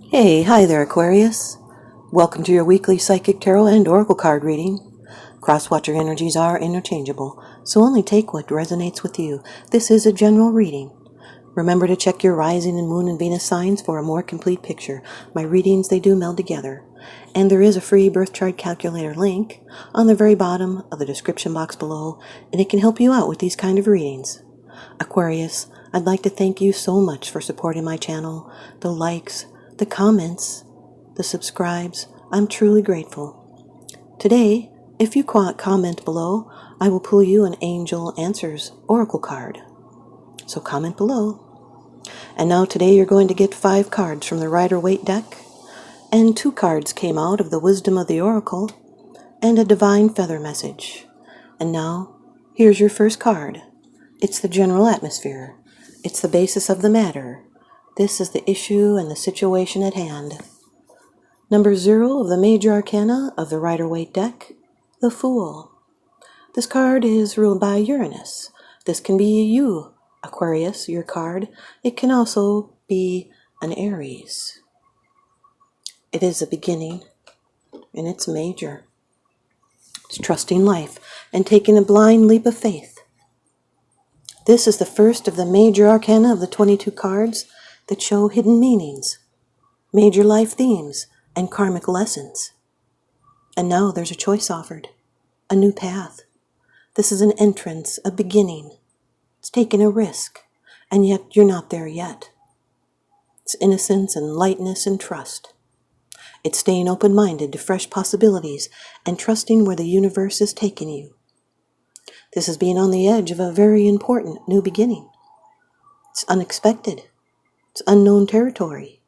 Hi there, Aquarius. Welcome to your weekly Psychic Tarot and Oracle card reading. Cross-watcher energies are interchangeable, so only take what resonates with you. This is a general reading. Remember to check your rising and moon and Venus signs for a more complete picture. My readings, they do meld together. And there is a free birth chart calculator link on the very bottom of the description box below, and it can help you out with these kind of readings. Aquarius, I'd like to thank you so much for supporting my channel, the likes, the comments, the subscribes. I'm truly grateful. Today, if you comment below, I will pull you an Angel Answers Oracle card. So comment below. And now today you're going to get 5 cards from the Rider-Waite deck, and 2 cards came out of the Wisdom of the Oracle, and a Divine Feather message. And now, here's your first card. It's the general atmosphere. It's the basis of the matter. This is the issue and the situation at hand. Number 0 of the major arcana of the Rider-Waite deck, the Fool. This card is ruled by Uranus. This can be you, Aquarius, your card. It can also be an Aries. It is a beginning, and it's major. It's trusting life and taking a blind leap of faith. This is the first of the major arcana of the 22 cards that show hidden meanings, major life themes, and karmic lessons. And now there's a choice offered, a new path. This is an entrance, a beginning. It's taking a risk, and yet you're not there yet. It's innocence and lightness and trust. It's staying open-minded to fresh possibilities and trusting where the universe is taking you. This is being on the edge of a very important new beginning. It's unexpected. It's unknown territory.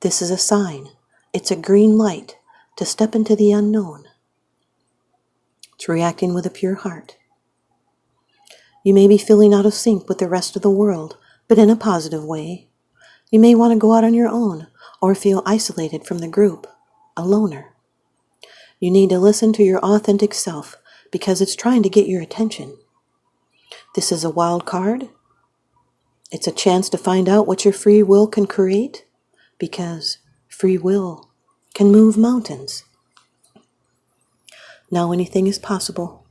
This is a sign. It's a green light to step into the unknown. It's reacting with a pure heart. You may be feeling out of sync with the rest of the world, but in a positive way. You may want to go out on your own or feel isolated from the group, a loner. You need to listen to your authentic self because it's trying to get your attention. This is a wild card. It's a chance to find out what your free will can create, because free will can move mountains. Now anything is possible.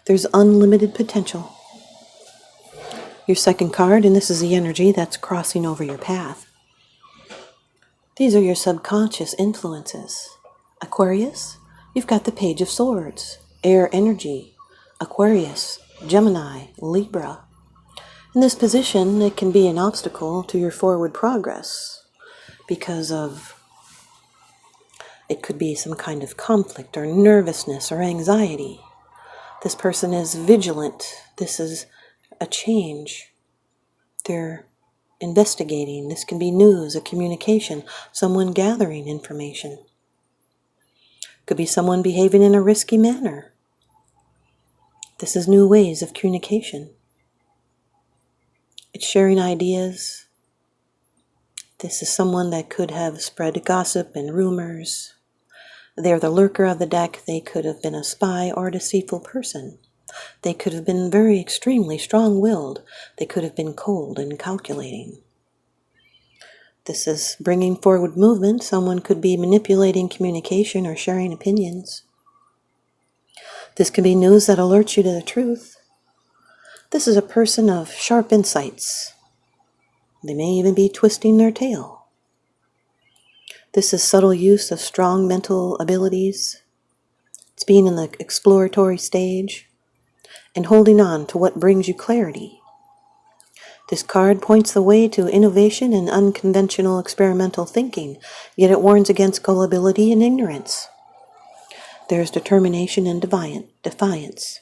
There's unlimited potential. Your second card, and this is the energy that's crossing over your path. These are your subconscious influences. Aquarius, you've got the Page of Swords, air energy. Aquarius, Gemini, Libra. In this position, it can be an obstacle to your forward progress because it could be some kind of conflict or nervousness or anxiety. This person is vigilant. This is a change. They're investigating. This can be news, a communication, someone gathering information. Could be someone behaving in a risky manner. This is new ways of communication. It's sharing ideas. This is someone that could have spread gossip and rumors. They're the lurker of the deck. They could have been a spy or a deceitful person. They could have been very extremely strong-willed. They could have been cold and calculating. This is bringing forward movement. Someone could be manipulating communication or sharing opinions. This could be news that alerts you to the truth. This is a person of sharp insights. They may even be twisting their tail. This is subtle use of strong mental abilities. It's being in the exploratory stage and holding on to what brings you clarity. This card points the way to innovation and unconventional experimental thinking, yet it warns against gullibility and ignorance. There's determination and defiance.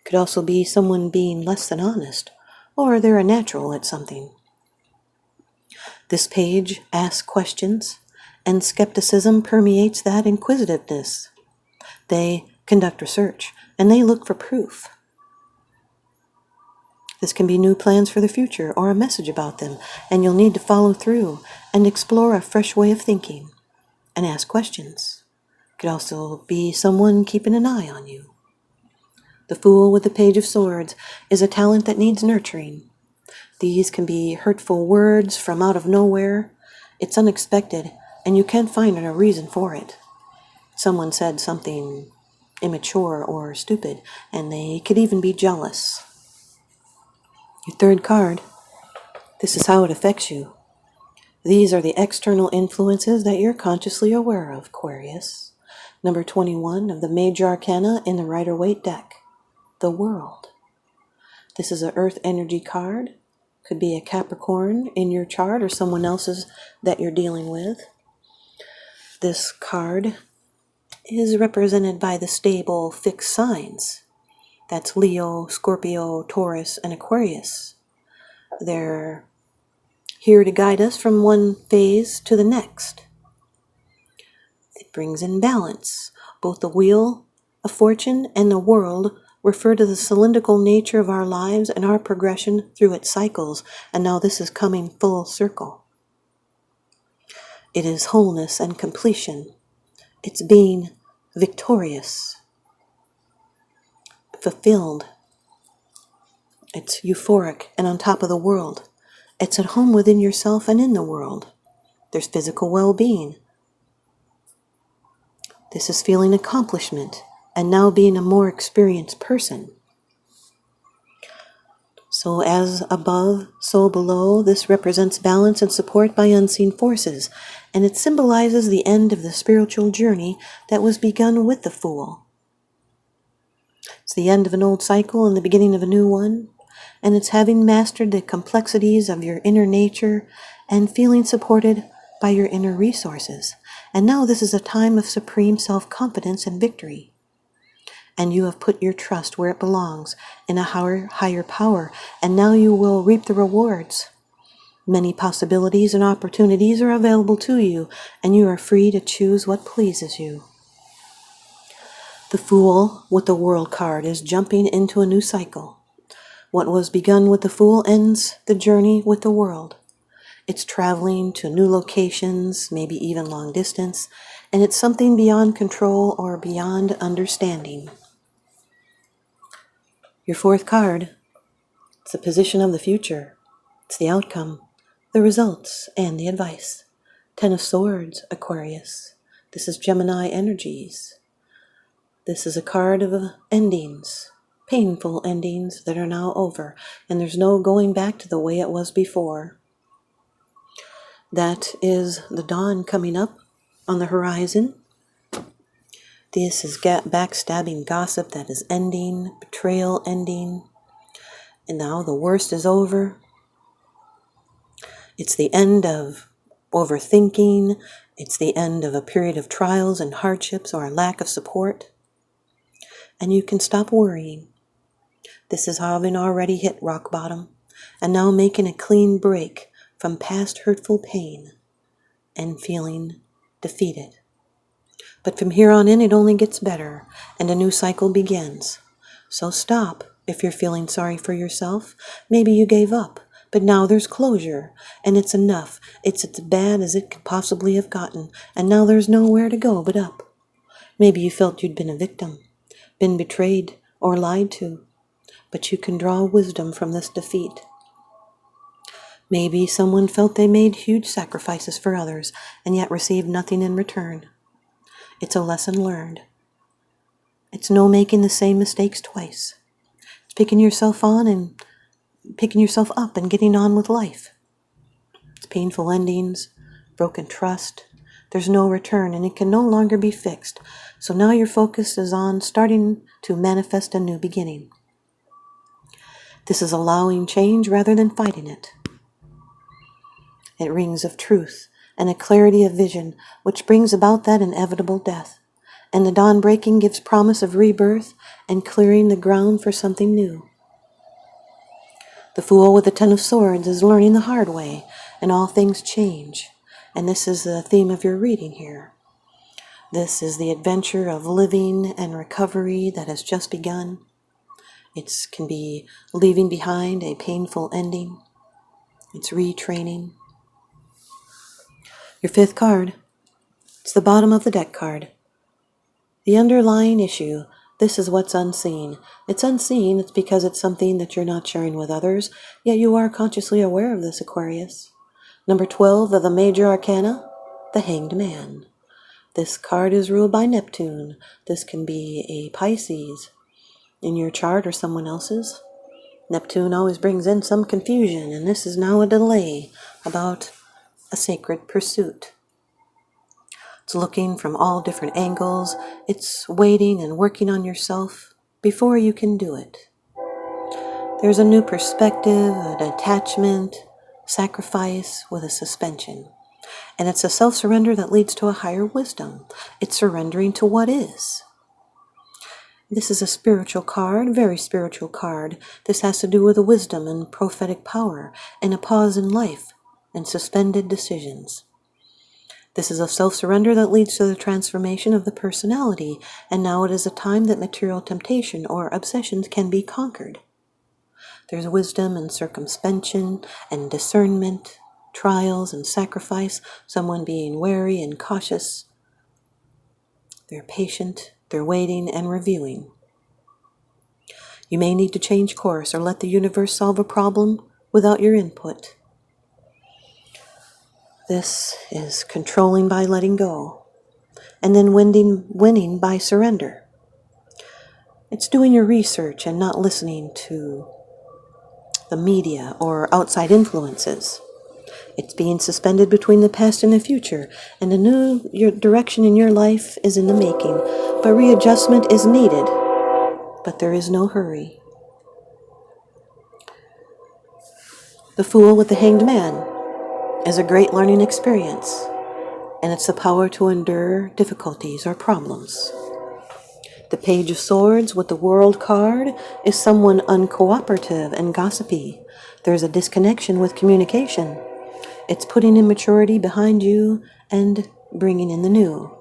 Could also be someone being less than honest, or they're a natural at something. This page asks questions, and skepticism permeates that inquisitiveness. They conduct research, and they look for proof. This can be new plans for the future or a message about them, and you'll need to follow through and explore a fresh way of thinking and ask questions. Could also be someone keeping an eye on you. The Fool with the Page of Swords is a talent that needs nurturing. These can be hurtful words from out of nowhere, It's unexpected, and you can't find a reason for it. Someone said something immature or stupid, and they could even be jealous. Your third card, this is how it affects you. These are the external influences that you're consciously aware of, Aquarius. Number 21 of the Major Arcana in the Rider-Waite deck, the World. This is an Earth energy card. Could be a Capricorn in your chart or someone else's that you're dealing with. This card is represented by the stable fixed signs. That's Leo, Scorpio, Taurus, and Aquarius. They're here to guide us from one phase to the next. It brings in balance. Both the Wheel of Fortune and the World refer to the cylindrical nature of our lives and our progression through its cycles, and now this is coming full circle. It is wholeness and completion. It's being victorious, fulfilled. It's euphoric and on top of the world. It's at home within yourself and in the world. There's physical well-being. This is feeling accomplishment and now being a more experienced person. So as above, so below, this represents balance and support by unseen forces, and it symbolizes the end of the spiritual journey that was begun with the Fool. It's the end of an old cycle and the beginning of a new one, and it's having mastered the complexities of your inner nature and feeling supported by your inner resources. And now this is a time of supreme self-confidence and victory. And you have put your trust where it belongs, in a higher power, and now you will reap the rewards. Many possibilities and opportunities are available to you, and you are free to choose what pleases you. The Fool with the World card is jumping into a new cycle. What was begun with the Fool ends the journey with the World. It's traveling to new locations, maybe even long distance, and it's something beyond control or beyond understanding. Your fourth card, it's the position of the future. It's the outcome, the results, and the advice. 10 of Swords, Aquarius. This is Gemini energies. This is a card of endings, painful endings that are now over, and there's no going back to the way it was before. That is the dawn coming up on the horizon. This is backstabbing gossip that is ending, betrayal ending, and now the worst is over. It's the end of overthinking. It's the end of a period of trials and hardships or a lack of support. And you can stop worrying. This is having already hit rock bottom and now making a clean break from past hurtful pain and feeling defeated. But from here on in, it only gets better, and a new cycle begins. So stop if you're feeling sorry for yourself. Maybe you gave up, but now there's closure, and it's enough. It's as bad as it could possibly have gotten, and now there's nowhere to go but up. Maybe you felt you'd been a victim, been betrayed or lied to, but you can draw wisdom from this defeat. Maybe someone felt they made huge sacrifices for others and yet received nothing in return. It's a lesson learned. It's no making the same mistakes twice. It's picking yourself up and getting on with life. It's painful endings, broken trust. There's no return and it can no longer be fixed. So now your focus is on starting to manifest a new beginning. This is allowing change rather than fighting it. It rings of truth and a clarity of vision, which brings about that inevitable death. And the dawn breaking gives promise of rebirth and clearing the ground for something new. The Fool with the 10 of Swords is learning the hard way, and all things change. And this is the theme of your reading here. This is the adventure of living and recovery that has just begun. It can be leaving behind a painful ending. It's retraining. Your fifth card, it's the bottom of the deck card. The underlying issue, this is what's unseen. It's unseen, it's because it's something that you're not sharing with others, yet you are consciously aware of this, Aquarius. Number 12 of the major arcana, the Hanged Man. This card is ruled by Neptune. This can be a Pisces in your chart or someone else's. Neptune always brings in some confusion, and this is now a delay about a sacred pursuit. It's looking from all different angles. It's waiting and working on yourself before you can do it. There's a new perspective, an attachment, sacrifice with a suspension. And it's a self-surrender that leads to a higher wisdom. It's surrendering to what is. This is a spiritual card, very spiritual card. This has to do with a wisdom and prophetic power and a pause in life and suspended decisions. This is a self-surrender that leads to the transformation of the personality, and now it is a time that material temptation or obsessions can be conquered. There's wisdom and circumspection and discernment, trials and sacrifice, someone being wary and cautious. They're patient, they're waiting and reviewing. You may need to change course or let the universe solve a problem without your input. This is controlling by letting go, and then winning by surrender. It's doing your research and not listening to the media or outside influences. It's being suspended between the past and the future, and a new direction in your life is in the making, but readjustment is needed, but there is no hurry. The Fool with the Hanged Man is a great learning experience, and it's the power to endure difficulties or problems. The Page of Swords with the World card is someone uncooperative and gossipy. There's a disconnection with communication. It's putting immaturity behind you and bringing in the new.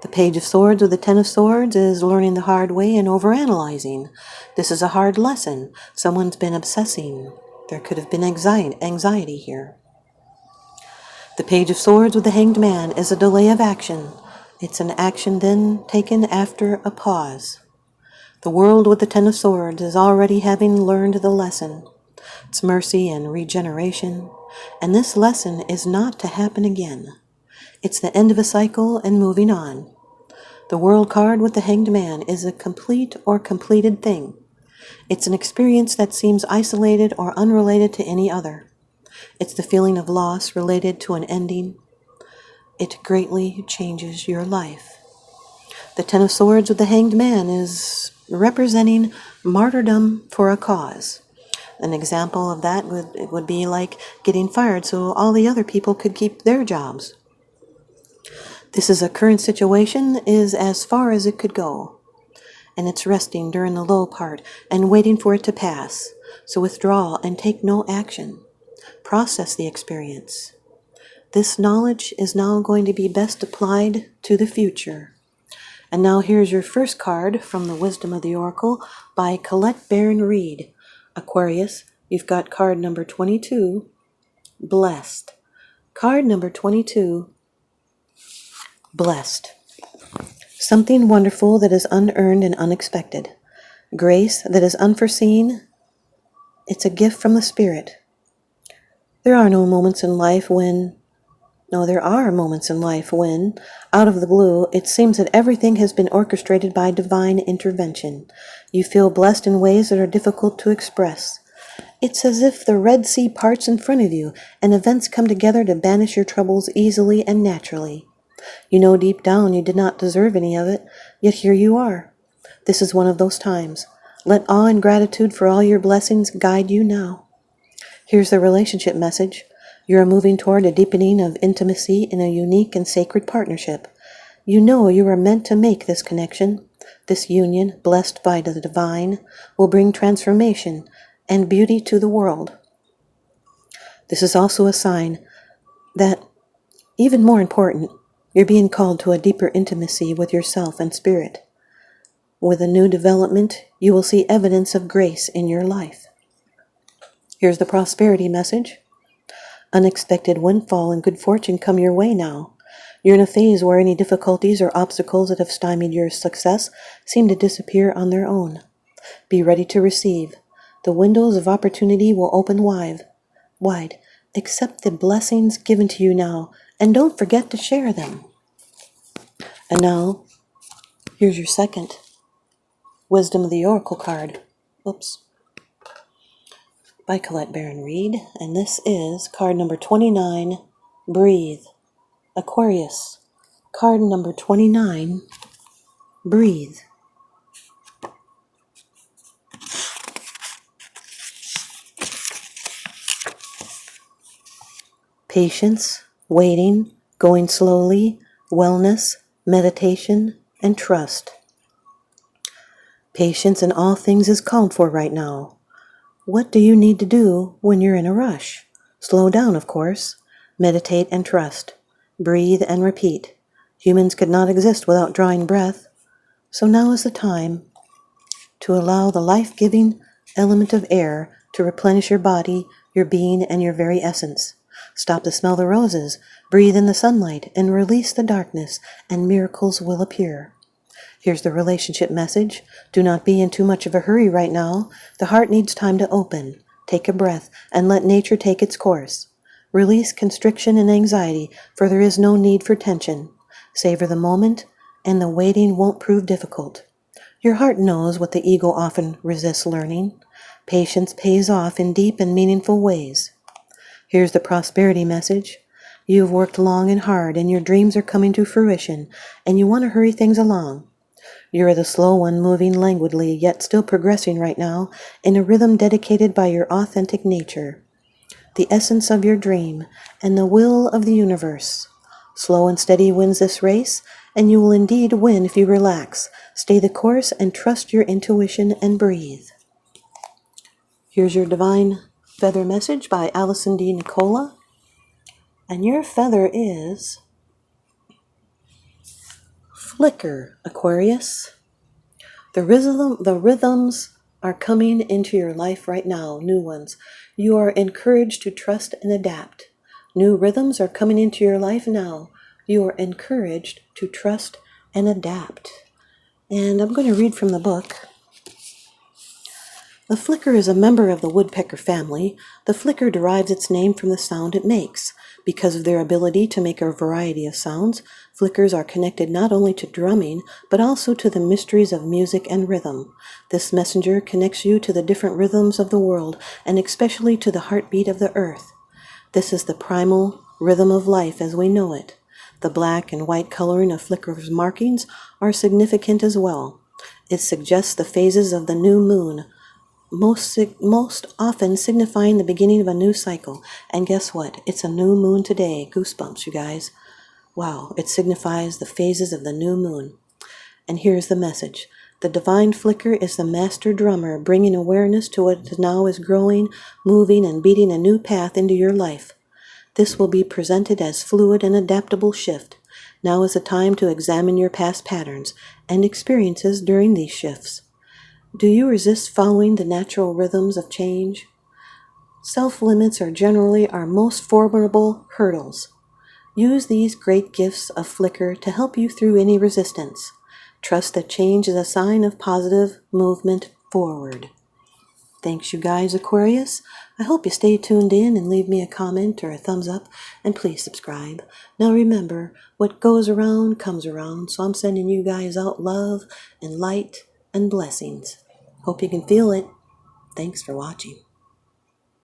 The Page of Swords with the Ten of Swords is learning the hard way and overanalyzing. This is a hard lesson. Someone's been obsessing. There could have been anxiety here. The Page of Swords with the Hanged Man is a delay of action. It's an action then taken after a pause. The World with the Ten of Swords is already having learned the lesson. It's mercy and regeneration, and this lesson is not to happen again. It's the end of a cycle and moving on. The World card with the Hanged Man is a complete or completed thing. It's an experience that seems isolated or unrelated to any other. It's the feeling of loss related to an ending. It greatly changes your life. The Ten of Swords with the Hanged Man is representing martyrdom for a cause. An example of that would be like getting fired so all the other people could keep their jobs. This is a current situation is as far as it could go, and it's resting during the low part and waiting for it to pass. So withdraw and take no action. Process the experience. This knowledge is now going to be best applied to the future. And now here's your first card from the Wisdom of the Oracle by Colette Baron Reed. Aquarius, you've got card number 22, Blessed. Card number 22, Blessed. Something wonderful that is unearned and unexpected. Grace that is unforeseen. It's a gift from the Spirit. There are moments in life when, out of the blue, it seems that everything has been orchestrated by divine intervention. You feel blessed in ways that are difficult to express. It's as if the Red Sea parts in front of you, and events come together to banish your troubles easily and naturally. You know deep down you did not deserve any of it, yet here you are. This is one of those times. Let awe and gratitude for all your blessings guide you now. Here's the relationship message. You are moving toward a deepening of intimacy in a unique and sacred partnership. You know you are meant to make this connection. This union, blessed by the divine, will bring transformation and beauty to the world. This is also a sign that, even more important, you're being called to a deeper intimacy with yourself and spirit. With a new development, you will see evidence of grace in your life. Here's the prosperity message. Unexpected windfall and good fortune come your way now. You're in a phase where any difficulties or obstacles that have stymied your success seem to disappear on their own. Be ready to receive. The windows of opportunity will open wide. Accept the blessings given to you now, and don't forget to share them. And now, here's your second Wisdom of the Oracle card. By Colette Baron Reed. And this is card number 29, Breathe. Aquarius. Card number 29, Breathe. Patience, waiting, going slowly, wellness, meditation, and trust. Patience in all things is called for right now. What do you need to do when you're in a rush? Slow down, of course. Meditate and trust. Breathe and repeat. Humans could not exist without drawing breath. So now is the time to allow the life-giving element of air to replenish your body, your being, and your very essence. Stop to smell the roses, breathe in the sunlight, and release the darkness, and miracles will appear. Here's the relationship message. Do not be in too much of a hurry right now. The heart needs time to open. Take a breath and let nature take its course. Release constriction and anxiety, for there is no need for tension. Savor the moment, and the waiting won't prove difficult. Your heart knows what the ego often resists learning. Patience pays off in deep and meaningful ways. Here's the prosperity message. You've worked long and hard, and your dreams are coming to fruition, and you want to hurry things along. You're the slow one, moving languidly, yet still progressing right now, in a rhythm dedicated by your authentic nature, the essence of your dream, and the will of the universe. Slow and steady wins this race, and you will indeed win if you relax, stay the course, and trust your intuition and breathe. Here's your divine feather message by Allison D. Nicola. And your feather is Flicker, Aquarius. The rhythms are coming into your life right now, new ones. You are encouraged to trust and adapt. New rhythms are coming into your life now. You are encouraged to trust and adapt. And I'm going to read from the book. The flicker is a member of the woodpecker family. The flicker derives its name from the sound it makes. Because of their ability to make a variety of sounds, flickers are connected not only to drumming, but also to the mysteries of music and rhythm. This messenger connects you to the different rhythms of the world, and especially to the heartbeat of the earth. This is the primal rhythm of life as we know it. The black and white coloring of flicker's markings are significant as well. It suggests the phases of the new moon, most often signifying the beginning of a new cycle. And guess what? It's a new moon today. Goosebumps, you guys. Wow, it signifies the phases of the new moon. And here's the message. The divine flicker is the master drummer, bringing awareness to what now is growing, moving, and beating a new path into your life. This will be presented as fluid and adaptable shift. Now is the time to examine your past patterns and experiences during these shifts. Do you resist following the natural rhythms of change? Self-limits are generally our most formidable hurdles. Use these great gifts of flicker to help you through any resistance. Trust that change is a sign of positive movement forward. Thanks, you guys, Aquarius. I hope you stay tuned in and leave me a comment or a thumbs up, and please subscribe. Now remember, what goes around comes around, so I'm sending you guys out love and light and blessings. Hope you can feel it. Thanks for watching.